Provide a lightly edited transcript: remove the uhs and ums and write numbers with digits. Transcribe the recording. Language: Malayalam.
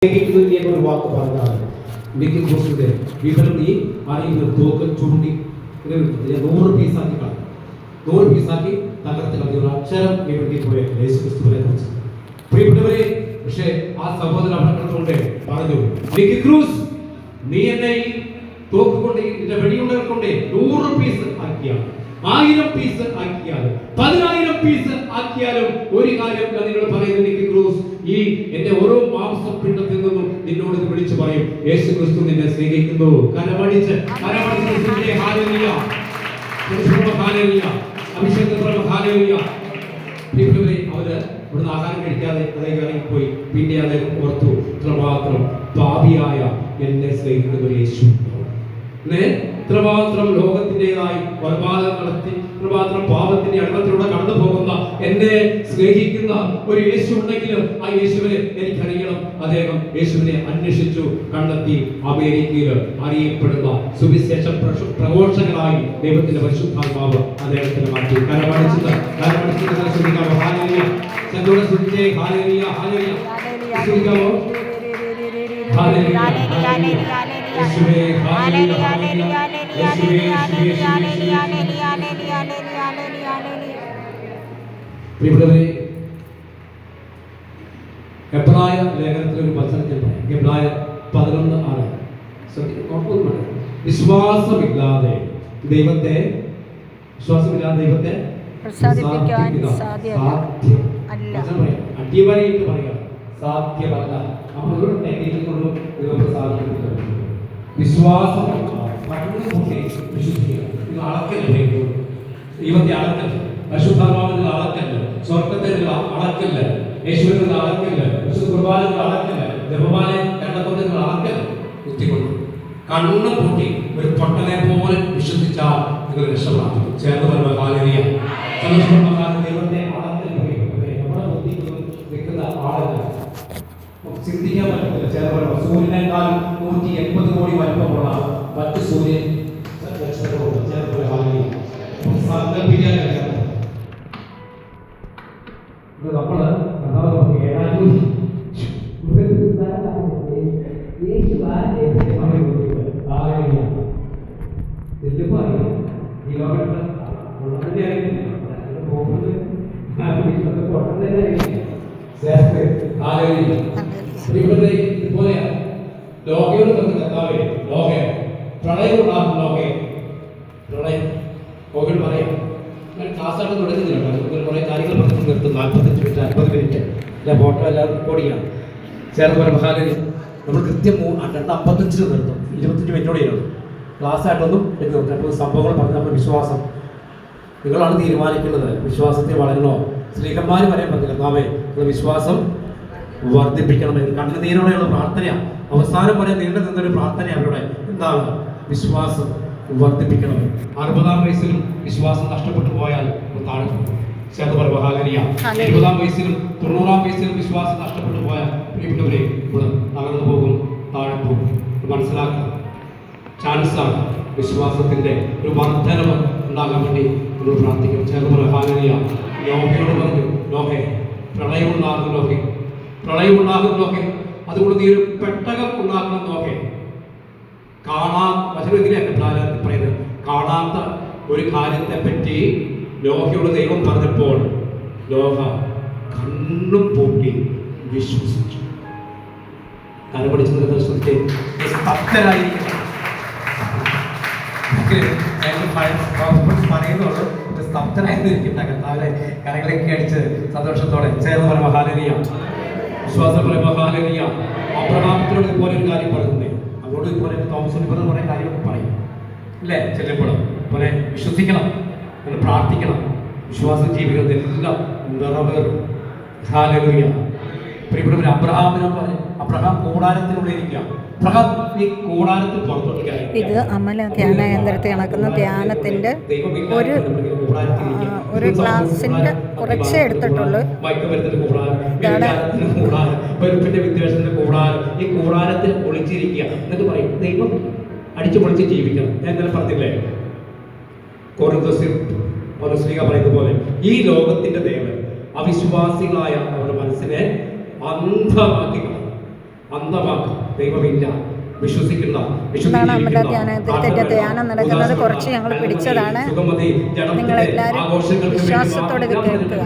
ഒരു വാക്ക് പറഞ്ഞാണ് വിപണി അറിയുന്ന തോക്ക് ചൂണ്ടി 100 പീസാക്കി കളഞ്ഞു. 100 പീസാക്കി തകർത്ത് കളഞ്ഞ അക്ഷരം ഇവിടെ പോയ യേശുക്രിസ്തുവിനെ കുറിച്ച് പ്രിയപ്പെട്ടവരെ. പക്ഷേ ആ സഹോദരൻ അവിടെ പറഞ്ഞു, ക്രൂസ് നീ എന്നെ ഈ തോക്ക് കൊണ്ട് ഇതിന്റെ വെടിയുണ്ടകൾ കൊണ്ട് 100 പീസ് ആക്കിയാൽ, 1000 പീസ് ആക്കിയാലും, 10,000 പീസ് ആക്കിയാലും ഒരു കാര്യം ഞാൻ നിങ്ങൾ പറയുന്നത്, ക്രൂസ് ഈ എന്റെ ഓരോ മാംസപിണ്ഡത്തിൽ നിന്നും നിന്നോട് വിളിച്ചു പറയും, യേശു ക്രിസ്തു നിന്നെ സ്നേഹിക്കുന്നു. കരമടിച്ച് ഹല്ലേലൂയ, ഹല്ലേലൂയ, അഭിഷേകത്തോടെ ഹല്ലേലൂയ. അവര് ഇവിടുന്ന് ആഹാരം കഴിക്കാതെ അതേ പോയി. പിന്നെ അദ്ദേഹം ഓർത്തു, ഇത്രമാത്രം പാപിയായ എന്നെ സ്നേഹിക്കുന്ന ഒരു യേശു, ഇത്രമാത്രം ലോകത്തിൻ്റെതായി കൊലപാതകം നടത്തി ഇത്രമാത്രം പാപത്തിന്റെ അടിമത്തിലൂടെ കടന്നു പോകുന്ന എന്നെ സ്നേഹിക്കുന്ന ഒരു യേശു ഉണ്ടെങ്കിലും ആ യേശുവിനെ എനിക്കറിയണം. അദ്ദേഹം യേശുവിനെ അന്വേഷിച്ചു, കണ്ടെത്തി. അമേരിക്കയിൽ അറിയപ്പെടുന്ന സുവിശേഷ പ്രഘോഷകരായി ദൈവത്തിന്റെ പരിശുദ്ധാത്മാവ് അദ്ദേഹത്തിന് മാറ്റി. കരമടിച്ചത് എബ്രായ ലേഖനത്തിൽ ഒരു വചനത്തിൽ എബ്രായ 11:6 വിശ്വാസമില്ലാതെ ദൈവത്തെ അടിവരയിട്ട് പറയുക സാധ്യമല്ല. വിശ്വാസം ദൈവത്തെ അളക്കല്ല, പരിശുദ്ധാത്മാവിന്റെ അളക്കല്ല, സ്വർഗത്തെ അളക്കല്ല, യേശുവിന്റെ അളക്കല്ല, കുർബാനയുടെ അളക്കല്ല, ജപമാല കണ്ടത്തിന്റെ അളക്കല്ല. കുത്തിക്കൊണ്ട് കണ്ണു പൊട്ടി ഒരു പൊട്ടനെ പോലെ വിശ്വസിച്ചാൽ നിങ്ങൾ രക്ഷപ്പെടാം. ചേർന്ന് പറയുക ഹല്ലേലൂയ. ദൈവത്തെ നിൽക്കുന്ന ആളുകൾ ചിന്തിക്കാൻ പറ്റത്തില്ല. ചേർന്ന് സൂര്യനേക്കാൾ 180 കോടി വലുപ്പമുള്ള മറ്റ് സൂര്യൻ സങ്കല്പിക്കാൻ കഴിയാം. നമ്മള് ലോകയോട് കർത്താവേ, ലോകെ പ്രളയം ഉണ്ടാകും, ലോകെ പ്രളയം കോവിഡ് പറയാം. ഞാൻ ക്ലാസ്സായിട്ട് തുടങ്ങുന്നില്ല, കുറേ കാര്യങ്ങൾ പറഞ്ഞു നിർത്തും. 45 മിനിറ്റ് 50 മിനിറ്റ് അല്ല, ഫോട്ടോ എല്ലാവരും റെക്കോർഡ് ചെയ്യാം. ചേർന്ന് പറയാം മഹാലരി നമ്മൾ കൃത്യം 2:55 നിർത്തും. 25 മിനിറ്റോടെ ചെയ്യണം. ക്ലാസ്സായിട്ടൊന്നും നിർത്തും. അപ്പോൾ സംഭവങ്ങൾ പറഞ്ഞ് നമ്മുടെ വിശ്വാസം നിങ്ങളാണ് തീരുമാനിക്കുന്നത്. വിശ്വാസത്തെ വളരണോ? സ്ത്രീകന്മാർ പറയാൻ പറ്റില്ല, കർത്താവേ നമ്മുടെ വിശ്വാസം വർദ്ധിപ്പിക്കണമെന്ന്. കണ്ണുനീരോടെയുള്ള പ്രാർത്ഥനയാണ്. അവസാനം വരെ നീണ്ടു നിന്നൊരു പ്രാർത്ഥനയാണ് അവരുടെ. എന്താണ്? വിശ്വാസം വർദ്ധിപ്പിക്കണം. 60-ാം വയസ്സിലും വിശ്വാസം നഷ്ടപ്പെട്ടു പോയാൽ താഴെ ചേർന്ന് പറയുക ഹല്ലേലൂയ. 70-ാം വയസ്സിലും 90-ാം വയസ്സിലും വിശ്വാസം നഷ്ടപ്പെട്ടു പോയാൽ പ്രിയപ്പെട്ടവരെ ഇവിടെ തകർന്നു പോകും, താഴെ പോകും. മനസ്സിലാക്കുക, ചാൻസാണ് വിശ്വാസത്തിന്റെ ഒരു വർധനവ് ഉണ്ടാകാൻ വേണ്ടി നമ്മൾ പ്രാർത്ഥിക്കണം. ചേർന്ന് പറയുക ഹല്ലേലൂയ. ലോകയോട് പറഞ്ഞു, ലോകെ പ്രളയം ഉണ്ടാകും, ലോകെ പ്രളയം ഉണ്ടാകും, ലോകെ അതുകൊണ്ട് നീ ഒരു പെട്ടകം ഉണ്ടാക്കണം. നോക്കെ പറയുന്നത് കാണാത്ത ഒരു കാര്യത്തെ പറ്റി ലോകയോട് ദൈവം പറഞ്ഞപ്പോൾ ലോക കണ്ണും പൂട്ടി വിശ്വസിച്ചു. കരപിടിച്ച് ഭക്തരായി പറയുന്നുള്ളൂ. സ്തബ്ധനായിരിക്കും കർത്താവിനെ കരകളൊക്കെ അടിച്ച് സന്തോഷത്തോടെ ചേർന്ന് പറയുക ഹല്ലേലൂയ. വിശ്വാസം പറയുക ഹല്ലേലൂയ. അബ്രഹാമത്തിനോട് ഇതുപോലെ ഒരു കാര്യം പറയുന്നത്, അങ്ങോട്ട് ഇതുപോലെ തോമസ് കുറേ കാര്യമൊക്കെ പറയും അല്ലേ? ചെല്ലുമ്പോഴും പോലെ വിശ്വസിക്കണം, നിങ്ങൾ പ്രാർത്ഥിക്കണം, വിശ്വാസം ജീവിക്കുന്നത് എല്ലാം നിറവേറും. ഹല്ലേലൂയ. പ്രിയപ്പെട്ടവർ, അബ്രഹാമിനോട് പറഞ്ഞു, അബ്രഹാം കൂടാരത്തിനുള്ളിരിക്കുക. ഇത് അമല ധ്യാന കേന്ദ്രത്തിൽ നടക്കുന്ന ധ്യാനത്തിൻ്റെ ഒരു ക്ലാസ്സിൻ്റെ കുറച്ചേ എടുത്തിട്ടുള്ളൂ. ഈ കൂടാരത്തിൽ ഒളിച്ചിരിക്കുക എന്നിട്ട് പറയും ദൈവം അടിച്ചു പൊളിച്ച് ജീവിക്കണം. ഞാൻ ഇന്നലെ പറഞ്ഞില്ലേ, പൗലോസ് പറയുന്ന പോലെ ഈ ലോകത്തിന്റെ ദേവൻ അവിശ്വാസികളായ അവരുടെ മനസ്സിനെ അന്ധമാക്കി കളയും. അന്ധമാക്ക ദൈവമില്ല വിശ്വസിക്കുന്ന ഇതാണ് അമല ധ്യാനത്തിൻ്റെ ധ്യാനം നടക്കുന്നത്. കുറച്ച് ഞങ്ങൾ പിടിച്ചതാണ്. നിങ്ങളെല്ലാവരും വിശ്വാസത്തോടെ ഇത് കേൾക്കുക.